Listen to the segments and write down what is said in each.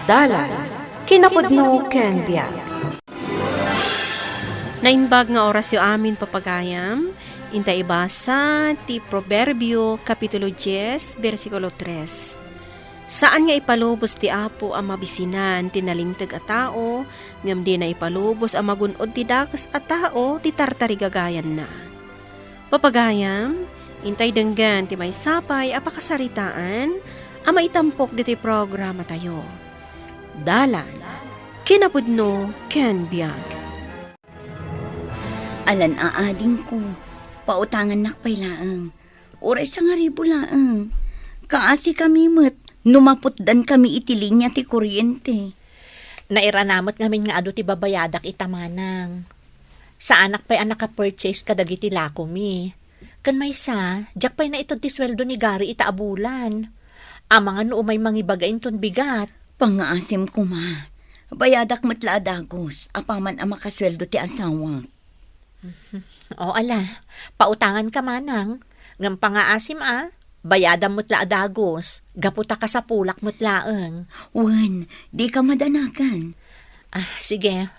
Dalan, kinapudno ken biag. Nainbag nga oras yung amin papagayam, inta ibasa ti Proverbio Kapitulo 10, versikulo 3. Saan nga ipalubos ti Apo ang mabisinan ti nalintag a tao, ngam di na ipalubos ang magunod ti dakas a tao ti tartarigagayan na. Papagayam, intay denggan ti may sapay a pakasaritaan, a maitampok diti programa tayo. Dalan, kinapudno ken biag. Alan aading ko, pautangan nakpay laang. Oray sa nga ribo laang. Kaasi kami mat, numaputdan kami itilinya ti kuryente. Nairanamot ngamin nga ado ti babayadak itamanang. Sa anak pa'y anak ka-purchase kadagiti lako mi. Kan may sa, jak pa'y na ito ti sweldo ni Gary itaabulan. Ang mga noo may mangibagain ton bigat. Pangaasim ko ma. Bayadak matla adagos, apaman ang makasweldo ti asawa. O ala, pautangan ka manang. Ngam pangaasim bayadam mutla adagos. Gaputa ka sa pulak mutlaeng. Wan, di ka madanakan. Sige,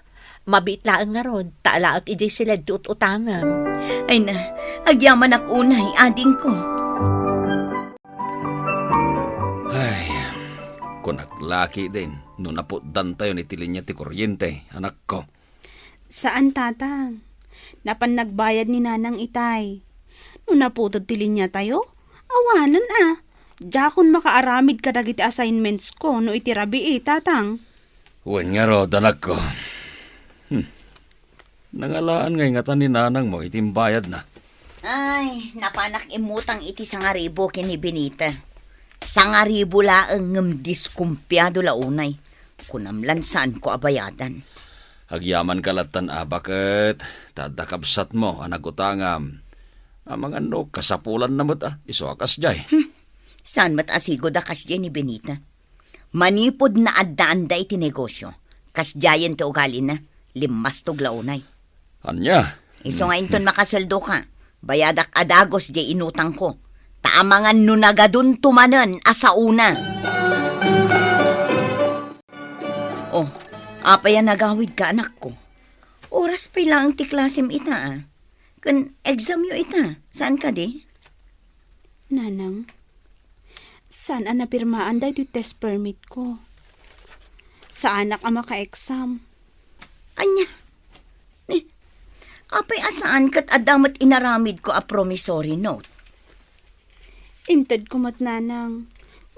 mabitlaeng nga rod. Taalaag ijay sila utangam. Ay na, agyaman ak unay, ading ko. Ay, kunaklaki din. Nung naputdan tayo ni tilinya ti kuryente, anak ko. Saan, tatang? Napan nagbayad ni nanang itay. Nung naputod tilin niya tayo, awanan Jakon makaaramid ka dagiti assignments ko no itirabi tatang. Wen nga ro, anak ko. Nangalaan ngay nga ni nanang mo, itimbayad na. Ay, napanak imutang iti sangaribo kini Benita. Sangaribo laeng ngem diskumpyado launay. Kunamlan saan ko abayadan. Agyaman kalatan bakit tadakabsat mo anak utangam. Amang ano, kasapulan na mo't iso akas jay. Saan mat asigo da kasjay ni Benita? Manipod na adda-anda iti negosyo. Kasjayan ti ugali na, limas tog launay. Anya? Iso nga inton makasweldo ka. Bayadak adagos jay inutang ko. Taamangan nunagadun tumanan asauna. Oh, apaya nagawid ka anak ko. Oras pa lang ti klasim ita Kun exam yo ita, saan ka di? Nanang, saan ang napirmaan dahi iti test permit ko? Sa anak ang maka-exam. Anya? Apay asaan kat adamat inaramid ko a promissory note? Inted ko mat nanang.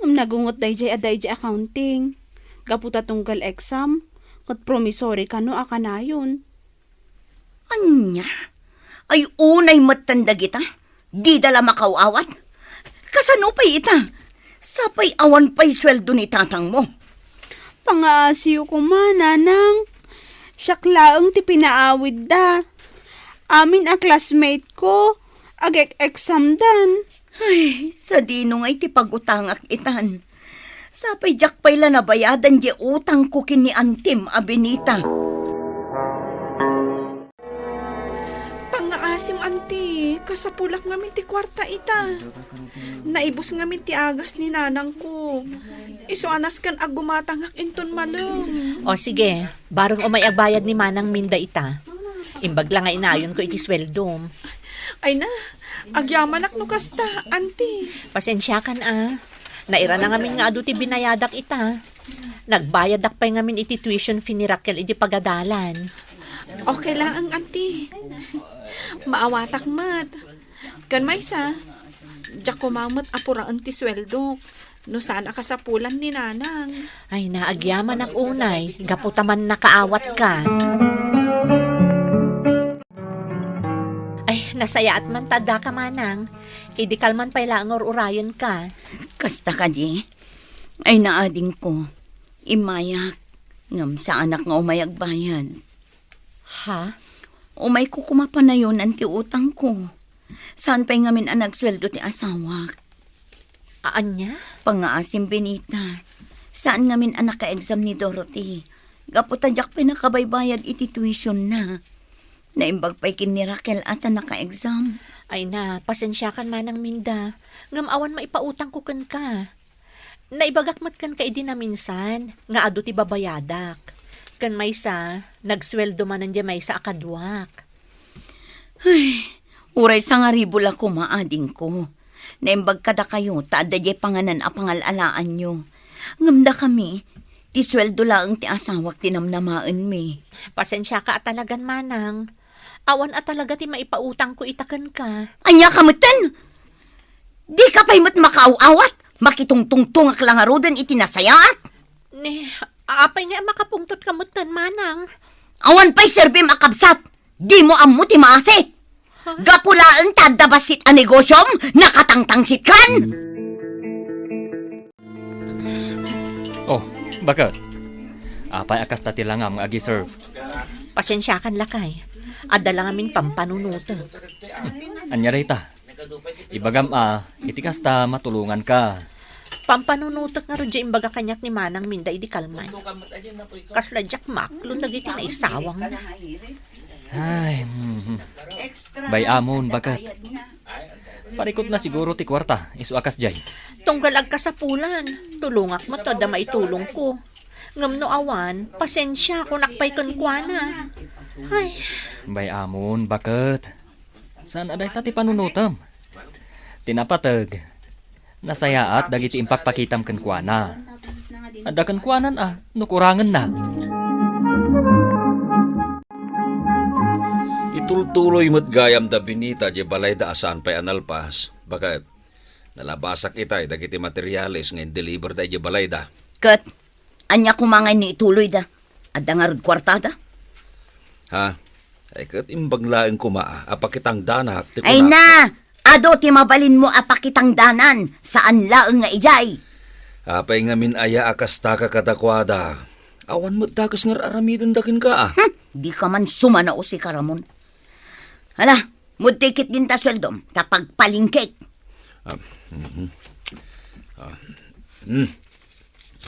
Nagungot dahi aday accounting. Gaputa tunggal exam. Kat promissory ka no akanayon. Anya? Ay unay matanda kita? Di dala makawawat? Kasano pa'y ita? Sapay awan pa'y sweldo ni tatang mo. Pangaasiyo ko nanang. Siyaklaang ti pinaawid da. Amin a classmate ko. Agek-exam dan. Ay, sa dinong ay ti pagutangak itan. Sapay jak pa'y lanabayadan di utang ko kini Antim a Benita. Pangaasim anti, kasapulak ngamin ti kwarta ita. Naibos ngamin ti agas ni nanang ko. Iso anas kan agumatangak inton malong. O sige, barong umay agbayad ni manang minda ita. Imbag lang nga inayon ko iti sweldo. Ay na, agyamanak no kasta, anti. Pasensya kan Naira na ngamin nga ado ti binayadak ita. Nagbayadak pa ngamin iti tuition fee ni Raquel iti pagadalan. Okay lang ang anti. Maawatak mat. Kan may sa, jak kumamot apuraan ti sweldo. No sana kasapulan ni nanang. Ay naagyaman ang unay, gaputaman nakaawat ka. Ay, nasaya at man tada ka manang. Idikal man pailangor urayan ka. Kasta ka di? Ay naading ko. Imayak. Ngam sa anak nga umayag bayad. Ha? Umay ko kumapanayon ang ti utang ko. Saan pa'y ngamin ang nagsweldo ti asawa? Anya? Pangaasim Benita. Saan ngamin ang naka-exam ni Dorothy? Gaputadyak pa nakabaybayad iti tuition na. Naimbag pa'y kin ni Raquel at naka-exam. Ay na, pasensya kan manang minda. Ngam awan maipautang ko kan ka. Naibagakmat kan kay din na minsan, nga ado ti babayadak. Kan maysa, nagsweldo man nandiyan maysa akadwak. Uray sa nga ribol ako maading ko. Naimbag kada kayo, taada jay panganan a pangalalaan nyo. Ngamda kami, ti sweldo lang ti asawak tinamnamaan mi. Pasensya ka at talagan manang. Awan at talaga ti maipautang ko itakan ka. Anya kamutan! Di ka pa'y mat makauawat! Makitungtungtung ak lang arudan itinasayaat! Ne, apay nga makapungtot kamutan manang. Awan pa'y serbi makabsat! Di mo ammo ti maasi! Gapulaan tadabasit a negosyom, nakatangtangsit kan! Oh, bakit? Apay akas tati langam nga agi-serve. Pasensya kan lakay. Adala ngamin pampanunuto. Anya rita. Ibagam itikas ta matulungan ka. Pampanunutot nga rin dyan imbaga kanyak ni manang minda idi kalmay. Kasladyak maklon dagiti na isawang na. Ay, bay amon bakit? Parikot na siguro ti kwarta, isu akas jay. Tunggalag ka sa pulan. Tulungak mo to da maitulong ko. Ngam no awan, pasensya kung nakpay kunkwana. Ay, Bay amon bakit? Saan aday tati panunutam? Tinapatag. Nasayaat dagiti impakpakitam kenkwana. Ada kenkwanan nukurangan na. Itultuloy mo't gayam da binita di balay da asan pa'y analpas. Bakit? Nalabasak itay dagiti materialis ngayon deliver da di balay da. Kat, anya kumangay ni ituloy da. Adda nga rod kwartada. Ha? Ay kat imbang laeng kumaa, apakitang danak. Ti Ay na! Ado ti mabalin mo apakitang danan. Saan laeng nga ijay? Apay nga min aya akas taka kadakwada. Awan mo't takas nga aramidon dakin ka Di ka man sumanao si Karamon. Hala, mudtikit din ta sweldom. Tapag palingkik.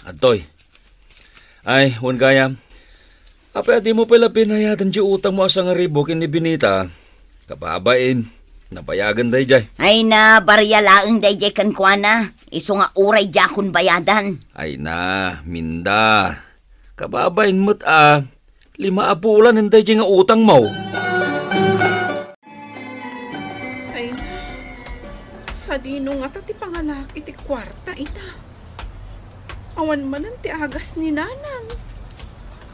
Atoy. Ay, wan gaya. Apay di mo pala pinayadan di utang mo asang ribo kin ni Binita. Kababain. Napayagan day jay. Ay na, barya laeng dayjay kan kuana. Iso nga uray jakon bayadan. Ay na, minda. Kababain mo't 5 apulan hinday di nga utang mo. Ay na. Sa dino nga ta ti pangalak iti kwarta ita. Awan manan ti agas ni nanang.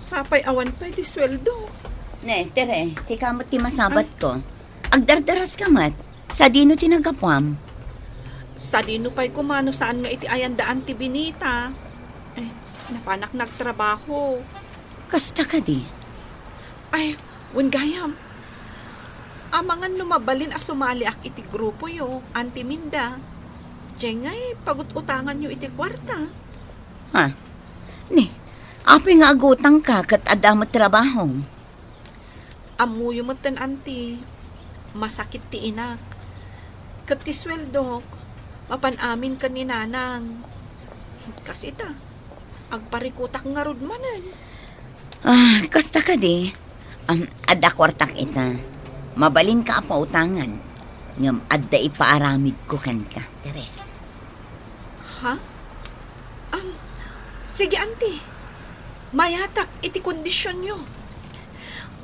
Sapay awan pa di sweldo. Ne, tere, si kamot ti masabat ko. Agdardaras kamat. Sa dino tinagapwam. Sa dino pa'y kumano saan nga iti ayandaan ti Binita. Ay, napanak nagtrabaho. Kasta ka di. Ay, gayam. Amangan lumabalin a sumali ak iti grupo yo, Auntie Minda. Diyan nga'y pagut-utangan yo iti kwarta. Ha? Ne, api nga agutang ka kat adamot trabaho. Amuyo mo ten, Auntie. Masakit ti inak. Kat ti sweldok, mapanamin ka ni nanang. Kasi ta, agparikutak nga rod manan. Kasta ka di. Adda kwartak ita. Mabalin ka apautangan. Ngam adda ipaaramid ko kan ka. Tere. Ha? Sige, Auntie. Mayatak iti kondisyon nyo.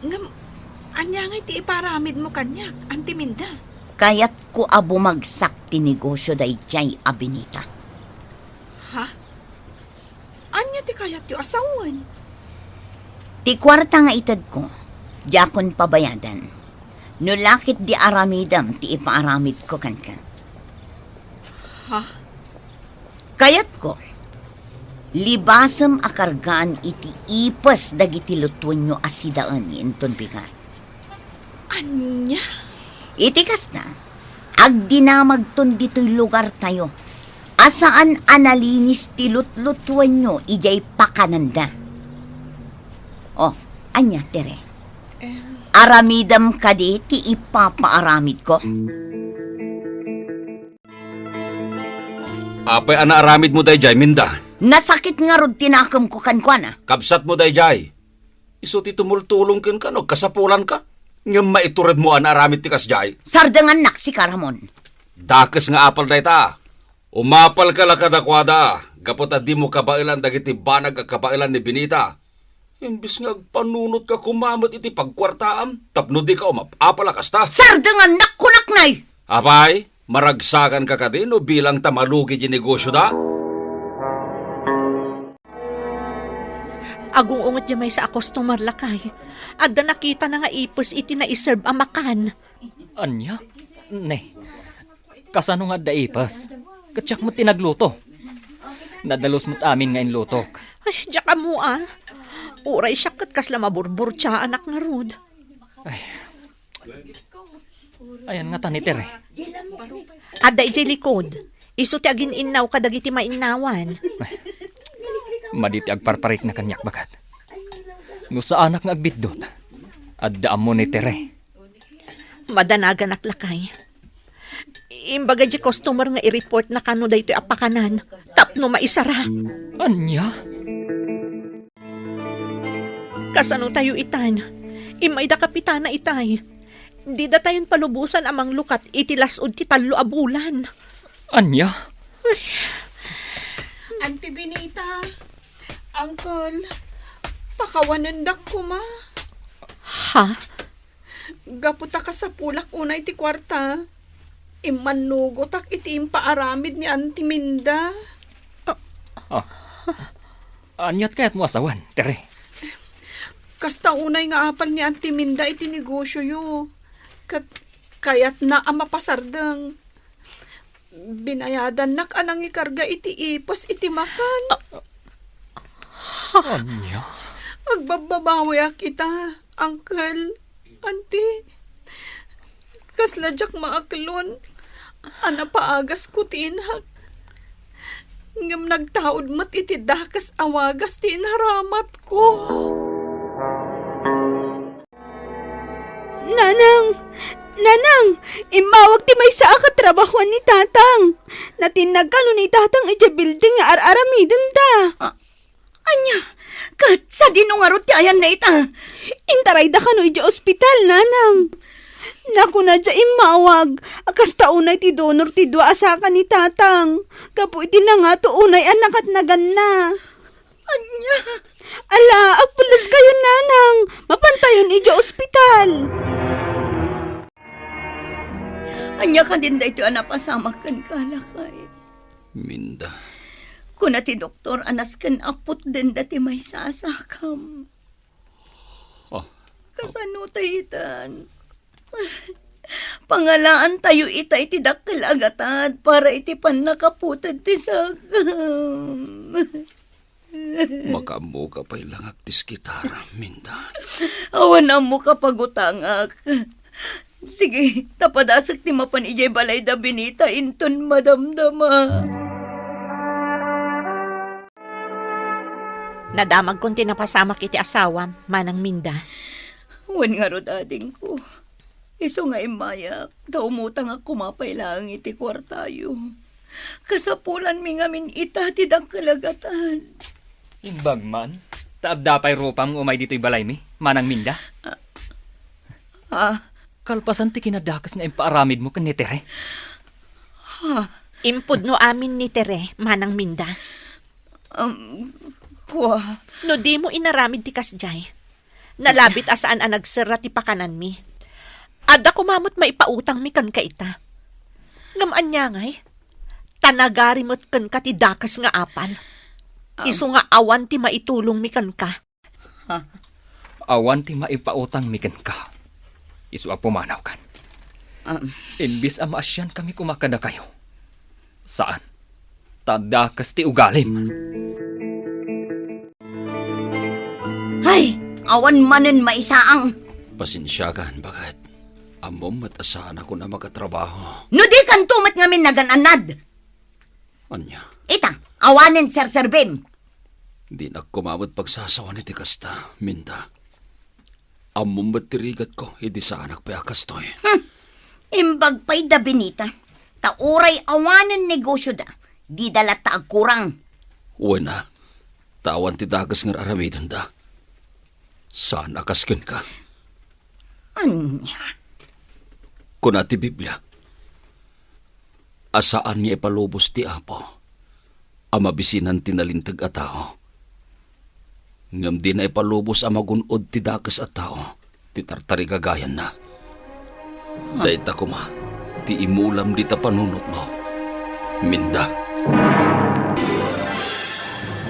Ngam, anya nga iti iparamid mo kanyak, Auntie Minda. Kayat ko abumagsak ti negosyo day jay abinita. Ha? Anya ti kayat yu asawan? Ti kwarta nga itad ko, jakon pabayadan. Nulakit di aramidam ti ipaaramid ko kan ka. Ha? Kayat ko, libasam akargaan iti ipas dagiti lutuan nyo asidaan inton bigat. Anya? Itikas na, agdinamagton dito'y lugar tayo. Asaan analinis ti lutlutuan nyo ijay pakananda. Oh, anya tere. Aramidam ka di ti ipapaaramid ko. Apay aramid mo day jay, minda. Nasakit nga rod tinakam ko kankwana. Kapsat mo day jay. Iso ti tumultulong ken ka no, kasapulan ka. Ngam maitured mo aramid ti kasjay. Sardangan nak si Karamon. Dakes nga apal day ta. Umapal ka lakadakwada. Gapota di mo kabailan dagiti banag ang kabailan ni Benita. Imbis nga panunot ka kumamot iti pagkwartaam, tapno di ka umapapalakas ta. Sardangan nakunak nay! Apay, maragsakan ka ka din o bilang tamalugi di negosyo da? Agong ungot di may sa customer lakay. Adda nakita na nga ipos iti na iserve ang makan. Anya? Ne. Kasano nga da ipas? Katsak mo tinagluto. Nadalos mo't amin nga inlutok. Ay, diya mo Uray siya kasla maburbur siya anak nga rod. Ayan nga taniter eh. Adda ijay likod. Iso ti agin inaw kadagiti mainawan. Maditi agparparit na kanyak bagat. No sa anak nga agbitdot. Adda mo ni tere. Madanagan naklakay. Imbaga di customer nga i-report na kano da ito apakanan. Tapno maisara. Anya? Kasano tayo itan? Imay da kapitana itay. Di da tayon palubusan amang lukat itilasod ti talo a bulan. Anya? Auntie Benita, Uncle, pakawanan dak ko ma. Ha? Gaputa ka sa pulak unay ti kwarta. Imanugotak iti impaaramid ni Auntie Minda. Anyat kaya't mo asawan, tere. Kasta unay nga apal ni Auntie Minda iti negosyo yo. Kaya't na ang mapasardang. Binayadan nak anang ikarga iti ipos iti makan. Anya? Agbababawayak kita, Uncle, Auntie. Kasladyak maaklon. Ana paagas ko tinhak. Ngam nagtaod mat iti dakas awagas tinharamat ko. Nanang, imawag ti may saa katrabahuan ni Tatang. Natinag ka no ni Tatang iti building nga ar-aramidon da. Anya, kat sa dinungarot ti ayan na ita. Intaray da ka no iti ospital, Nanang. Naku na dya imawag. Akas taunay ti donor ti dua asaka ni Tatang. Kapu iti na nga to unay anak at nagan na. Anya, Ala, agpulas kayo, Nanang. Mapantayon iti ospital. anya ka din da ito anapasama kan kalakay. Minda. Kuna ti doktor anas kan apot din dati may sasakam. Kasano tayitan? Pangalaan tayo itay ti dakkel agatad para iti pan nakaputad ti sakam. Makamu ka pa'y langak tis kitara, Minda. Awan na mo kapag utangak. Sige, tapadasak ti mapan ijay balay da Benita inton madamdama. Nadamag kong tinapasama kiti asawa, manang Minda. Wan nga ro dading ko. Iso nga imayak, da umutang ako mapay lang iti kwartayo. Kasapulan mi ngamin ita ti kalagatan. Imbag man. Taabdapay rupam umay dito'y balay mi, manang Minda. Kalpasan ti kinadakas nga impaaramid mo kan ni tere. Impud no amin ni Tere, manang Minda. Kuha. No di mo inaramid ti kasjay. Nalabit asaan ang nagsara ti pakanan mi. Ada kumamot maipautang mi kan kaita. Ngamaan niya ngay. Tanagari mo't kan ka ti dakas nga apal. Iso nga awan ti maitulong mi kan ka. Awan ti maipautang mi kan ka. Isu ang pumanaw kan. Imbis ang maasyan kami kumakada kayo. Saan? Tadakas ti ugalim. Ay, awan manen maisaang. Pasensyakan, bagat. Amom at asahan ako na makatrabaho. No di kan tumat ngamin nagananad. Anya, Ita, awanen serserbim. di na kumamot pagsasawa ni Tikasta, Minda. Amom ba't tirigat ko, hindi sa anak pa akastoy. Imbag pa'y da Benita. Tauray awanen negosyo da. Di dala taag kurang. Una, tawan ti dagas ng aramidan da. Saan akaskin ka? Anya. Kunati Biblia. Asaan niya ipalubos ti Apo. amabisinan tinalintag a tao. Ngam di na ipalubos amagunod ti dakas a tao, ti tartari kagayan na. Dayta kuma, ti imulam di ta panunot mo. Minda.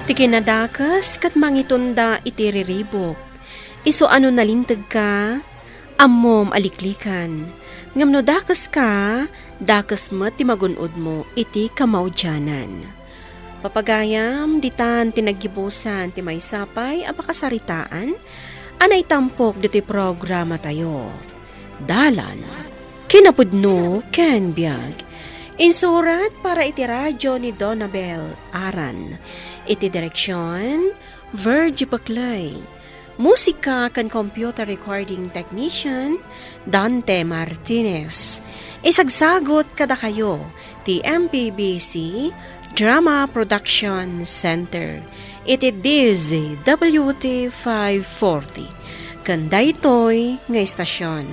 Ti kinadakas kat mangitunda iti riribok. Iso ano nalintag ka, amom aliklikan. Ngam no dakas ka, dakas mo ti magunod mo iti kamawdyanan. Papagayam, ditan tinagibusan ti may sapay abakasaritaan, anay tampok diti programa tayo. Dalan, kinapudno ken biag. Insurat para iti radyo ni Donabel Aran. Iti direksyon, Virgie Baclay. Musika kan computer recording technician, Dante Martinez. Isagsagot kada kayo, ti MPBC Drama Production Center. Iti DZWT 540. Kanda ito'y nga istasyon.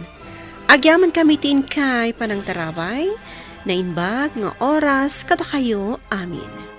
Agyaman kami tin kay panang tarabay, na inbag nga oras kada kayo amin.